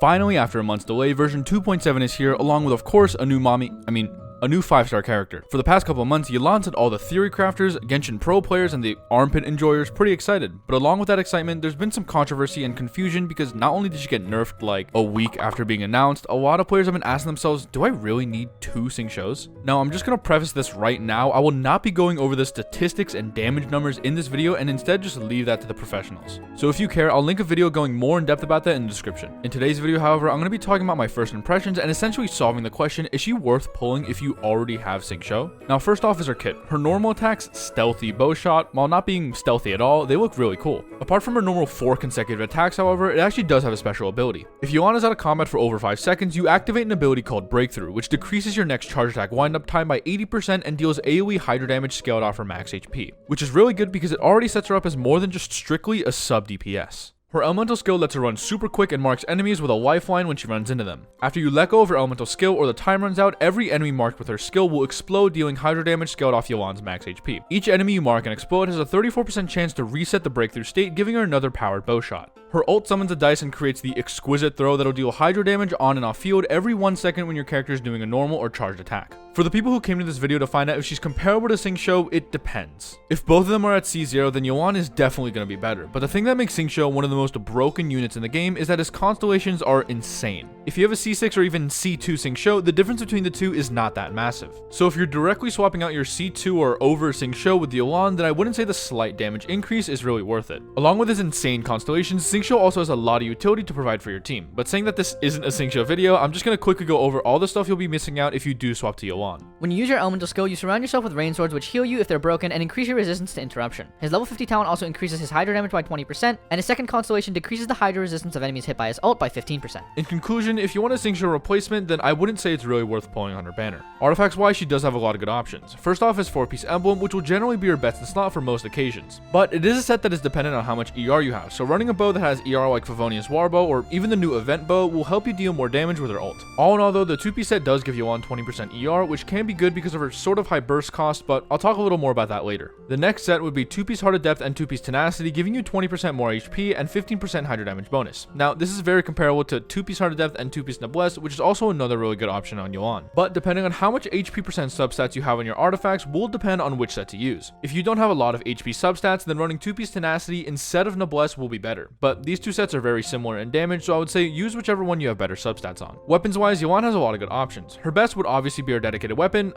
Finally, after a month's delay, version 2.7 is here, along with, of course, a new 5-star character. For the past couple of months, yelan's had all the theory crafters, Genshin Pro players, and the armpit enjoyers pretty excited. But along with that excitement, there's been some controversy and confusion because not only did she get nerfed like a week after being announced, a lot of players have been asking themselves, do I really need 2 Seiun? Now, I'm just gonna preface this right now. I will not be going over the statistics and damage numbers in this video and instead just leave that to the professionals. So if you care, I'll link a video going more in depth about that in the description. In today's video, however, I'm gonna be talking about my first impressions and essentially solving the question, is she worth pulling if you already have Seiun? Now, first off is her kit. Her normal attacks, stealthy bow shot, while not being stealthy at all, they look really cool. Apart from her normal 4 consecutive attacks, however, it actually does have a special ability. If yelan is out of combat for over 5 seconds, you activate an ability called Breakthrough, which decreases your next charge attack windup time by 80% and deals AoE Hydra damage scaled off her max HP, which is really good because it already sets her up as more than just strictly a sub DPS. Her elemental skill lets her run super quick and marks enemies with a lifeline when she runs into them. After you let go of her elemental skill or the time runs out, every enemy marked with her skill will explode, dealing Hydra damage scaled off yelan's max HP. Each enemy you mark and explode has a 34% chance to reset the breakthrough state, giving her another powered bow shot. Her ult summons a dice and creates the exquisite throw that'll deal Hydra damage on and off field every 1 second when your character is doing a normal or charged attack. For the people who came to this video to find out if she's comparable to Seiun, it depends. If both of them are at C0, then yelan is definitely going to be better, but the thing that makes Seiun one of the most broken units in the game is that his constellations are insane. If you have a C6 or even C2 Seiun, the difference between the two is not that massive. So if you're directly swapping out your C2 or over Seiun with yelan, then I wouldn't say the slight damage increase is really worth it. Along with his insane constellations, Seiun also has a lot of utility to provide for your team. But saying that this isn't a Seiun video, I'm just going to quickly go over all the stuff you'll be missing out if you do swap to yelan. When you use your elemental skill, you surround yourself with rain swords which heal you if they're broken and increase your resistance to interruption. His level 50 talent also increases his Hydra damage by 20%, and his second constellation decreases the Hydra resistance of enemies hit by his ult by 15%. In conclusion, if you want a Seiun replacement, then I wouldn't say it's really worth pulling on her banner. Artifacts wise, she does have a lot of good options. First off is 4-piece emblem, which will generally be your best in slot for most occasions. But it is a set that is dependent on how much ER you have, so running a bow that has ER like Favonius Warbow or even the new event bow will help you deal more damage with her ult. All in all though, the 2-piece set does give yelan 20% ER, which can be good because of her sort of high burst cost, but I'll talk a little more about that later. The next set would be 2-piece Heart of Depth and 2-piece Tenacity, giving you 20% more HP and 15% Hydra damage bonus. Now, this is very comparable to 2-piece Heart of Depth and 2-piece Noblesse, which is also another really good option on yelan. But depending on how much HP percent substats you have on your artifacts will depend on which set to use. If you don't have a lot of HP substats, then running 2-piece Tenacity instead of Noblesse will be better. But these two sets are very similar in damage, so I would say use whichever one you have better substats on. Weapons wise, yelan has a lot of good options. Her best would obviously be her dedicated weapon,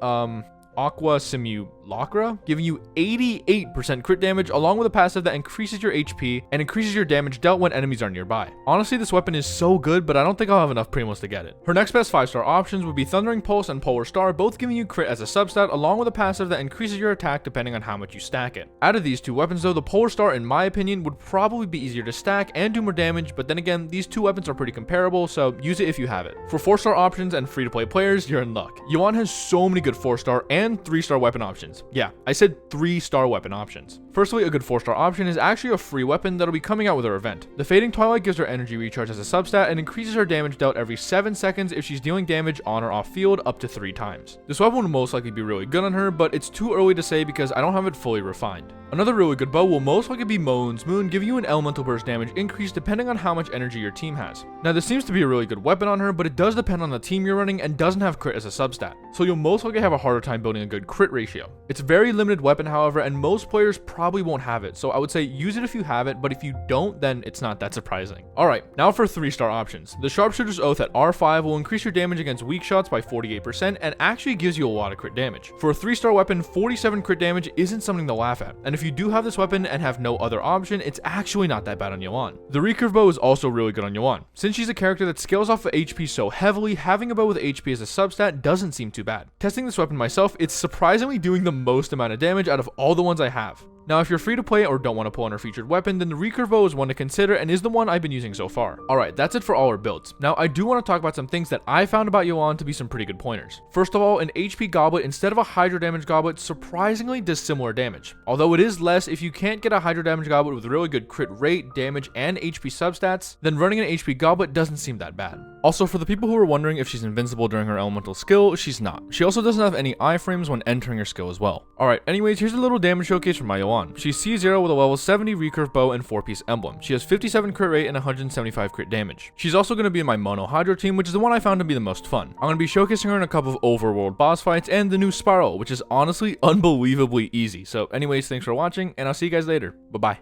Aqua Simulacra, giving you 88% crit damage along with a passive that increases your HP and increases your damage dealt when enemies are nearby. Honestly, this weapon is so good, but I don't think I'll have enough primos to get it. Her next best 5-star options would be Thundering Pulse and Polar Star, both giving you crit as a substat along with a passive that increases your attack depending on how much you stack it. Out of these two weapons though, the Polar Star in my opinion would probably be easier to stack and do more damage, but then again, these two weapons are pretty comparable, so use it if you have it. For 4-star options and free-to-play players, you're in luck. yelan has so many good 4-star and 3-star weapon options. Yeah, I said 3-star weapon options. Firstly, a good 4-star option is actually a free weapon that'll be coming out with her event. The Fading Twilight gives her energy recharge as a substat and increases her damage dealt every 7 seconds if she's dealing damage on or off field up to 3 times. This weapon will most likely be really good on her, but it's too early to say because I don't have it fully refined. Another really good bow will most likely be Moon's Moon, giving you an elemental burst damage increase depending on how much energy your team has. Now this seems to be a really good weapon on her, but it does depend on the team you're running and doesn't have crit as a substat, so you'll most likely have a harder time building a good crit ratio. It's a very limited weapon however, and most players probably won't have it, so I would say use it if you have it, but if you don't, then it's not that surprising. Alright, now for 3-star options. The Sharpshooter's Oath at R5 will increase your damage against weak shots by 48% and actually gives you a lot of crit damage. For a 3-star weapon, 47 crit damage isn't something to laugh at, and if you do have this weapon and have no other option, it's actually not that bad on yelan. The Recurve Bow is also really good on yelan. Since she's a character that scales off of HP so heavily, having a bow with HP as a substat doesn't seem too bad. Testing this weapon myself, it's surprisingly doing the most amount of damage out of all the ones I have. Now, if you're free to play or don't want to pull on her featured weapon, then the Recurve Bow is one to consider and is the one I've been using so far. Alright, that's it for all her builds. Now, I do want to talk about some things that I found about yelan to be some pretty good pointers. First of all, an HP Goblet instead of a Hydra damage Goblet surprisingly does similar damage. Although it is less, if you can't get a Hydra damage Goblet with really good crit rate, damage, and HP substats, then running an HP Goblet doesn't seem that bad. Also, for the people who are wondering if she's invincible during her elemental skill, she's not. She also doesn't have any iframes when entering her skill as well. Alright, anyways, here's a little damage showcase from my yelan. She's C0 with a level 70 recurve bow and 4-piece emblem. She has 57 crit rate and 175 crit damage. She's also going to be in my mono hydro team, which is the one I found to be the most fun. I'm going to be showcasing her in a couple of overworld boss fights and the new spiral, which is honestly unbelievably easy. So anyways, thanks for watching, and I'll see you guys later. Bye bye.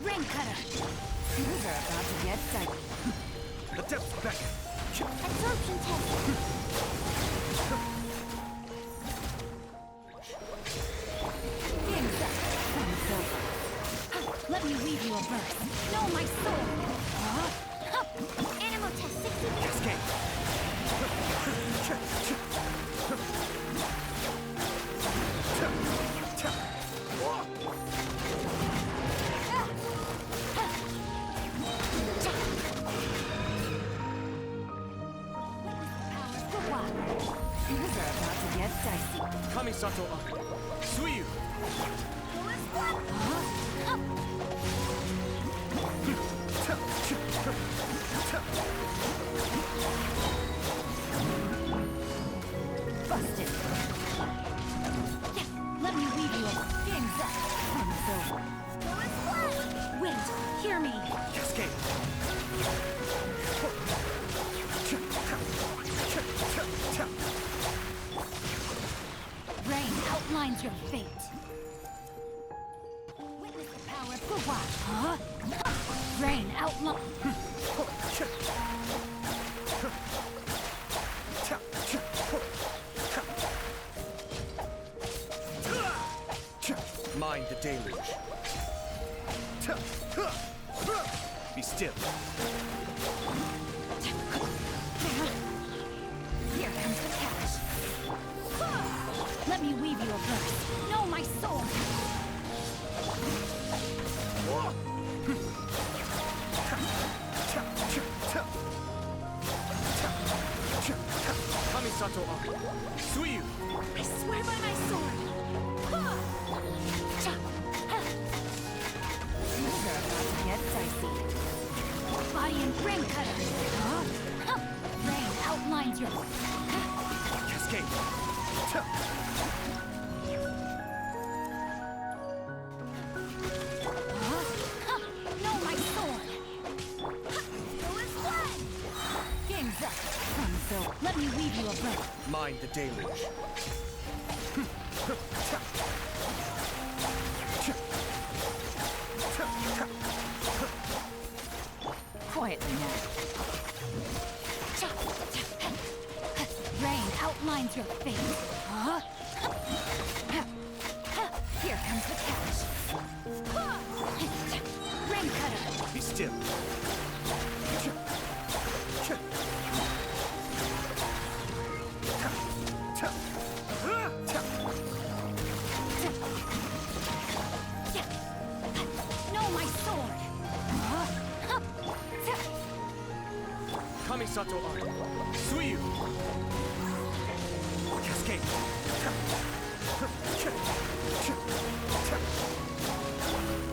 Ring cutter. These are about to get dicey. The depth's back. Absorption test. Game's up. Time's over. Let me weave you a burst. No, my soul. Animal test 60 minutes. Escape. These are about to get dicey. Kamisato Seiun. Busted. Let me weave you up. Game's up. Time's over. Wait, hear me. Escape. Rain outlines your fate. Witness the power of the watch. Huh? Rain outlines. Mind the deluge. Be still. Here comes the catch. Let me weave you a burst. No, my soul. Kamisato Seiun. I swear by my sword. These are about to get dicey. Body and brain cutter. Rain outlines your. Escape. No, my sword. Game's up. So let me weave you a burst. Mind the deluge. Quietly now. Rain outlines your fate. Here comes the catch. Rain cutter. Be still. No, my sword. Kamisato Seiun. Escape.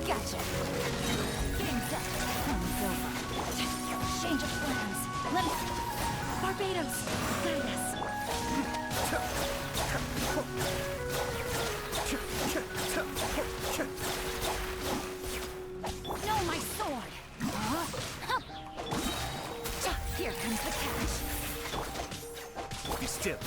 Gotcha. Game's up. Time's over. Change of plans. Let me. Barbados. Guide us. No, my sword. Here comes the catch. Be still.